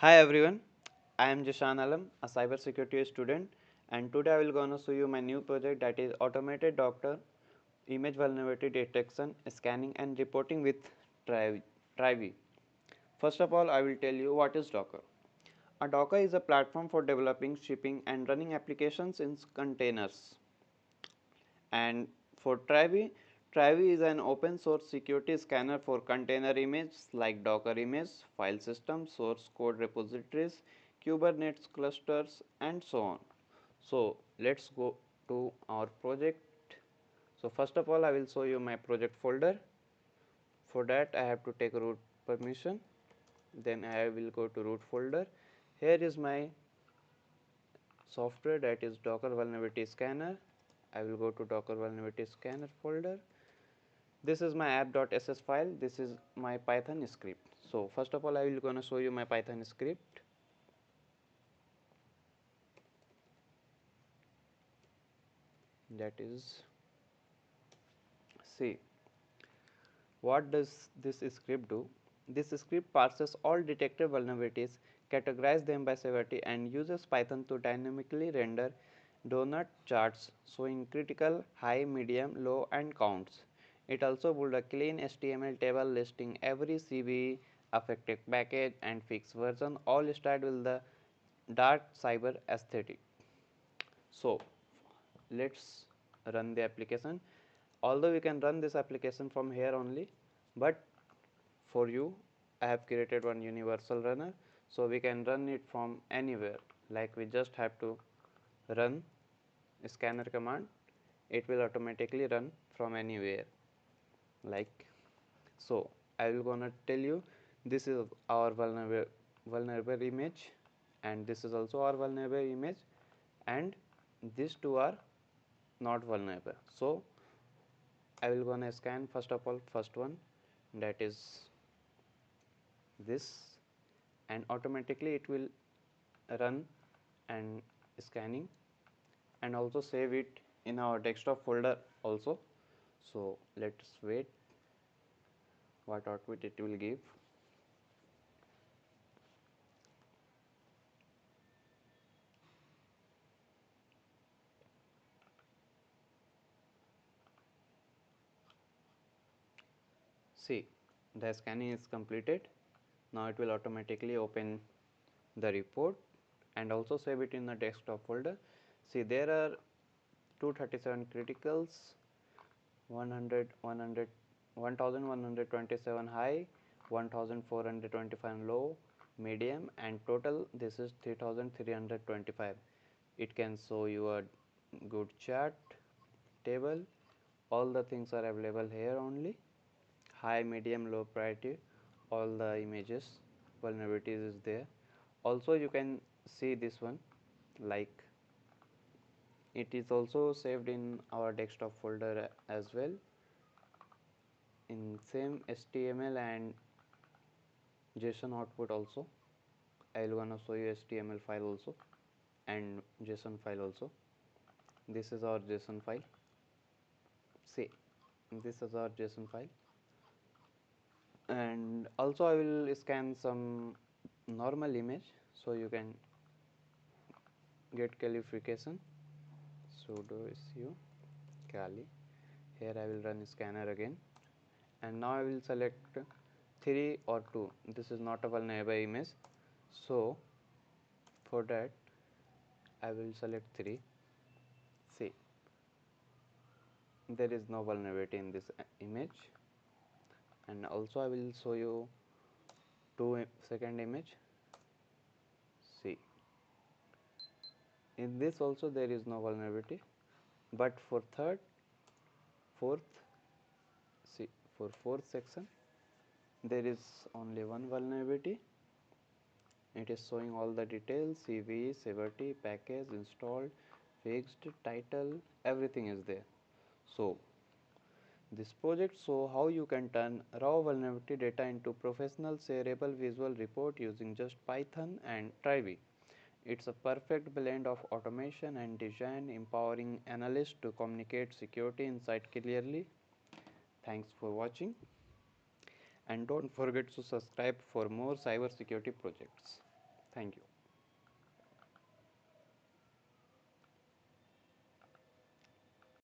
Hi everyone, I am Zeeshan, a cybersecurity student, and today I will gonna show you my new project, that is automated Docker image vulnerability detection, scanning and reporting with Trivy. First of all, I will tell you what is Docker. A Docker is a platform for developing, shipping and running applications in containers. And for Trivy is an open source security scanner for container images like Docker image, file systems, source code repositories, Kubernetes clusters, and so on. So let's go to our project. So first of all, I will show you my project folder. For that, I have to take root permission. Then I will go to root folder. Here is my software, that is Docker vulnerability scanner. I will go to Docker vulnerability scanner folder. This is my app.ss file. This is my Python script. So first of all, I will gonna show you my Python script. That is, see, what does this script do? This script parses all detected vulnerabilities, categorizes them by severity, and uses Python to dynamically render donut charts showing critical, high, medium, low, and counts. It also builds a clean HTML table listing every CVE, affected package, and fixed version, all styled with the dark cyber aesthetic. So let's run the application. Although we can run this application from here only, but for you I have created one universal runner, so we can run it from anywhere. Like we just have to run scanner command, it will automatically run from anywhere. Like so, I will gonna tell you, this is our vulnerable image, and this is also our vulnerable image, and these two are not vulnerable. So I will gonna scan first of all first one, that is this, and automatically it will run and scanning, and also save it in our desktop folder also. So let's wait what output it will give. See, the scanning is completed. Now it will automatically open the report and also save it in the desktop folder. See, there are 237 criticals, 100 1127 high, 1425 low, medium, and total this is 3325. It can show you a good chart table. All the things are available here only. High, medium, low priority, all the images vulnerabilities is there. Also you can see this one, like it is also saved in our desktop folder as well, in same HTML and JSON output also. I will gonna show you HTML file also and JSON file also. This is our JSON file. See, this is our JSON file, and also I will scan some normal image so you can get qualification. Sudo su cali. Here I will run scanner again, and now I will select 3 or 2. This is not a vulnerable image, so for that I will select 3. See, there is no vulnerability in this image, and also I will show you second image. See, in this also there is no vulnerability, but for fourth, see, for fourth section there is only one vulnerability. It is showing all the details, CV, severity, package, installed, fixed, title, everything is there. So this project shows how you can turn raw vulnerability data into professional shareable visual report using just Python and Trivy. It's a perfect blend of automation and design, empowering analysts to communicate security insight clearly. Thanks for watching, and don't forget to subscribe for more cybersecurity projects. Thank you.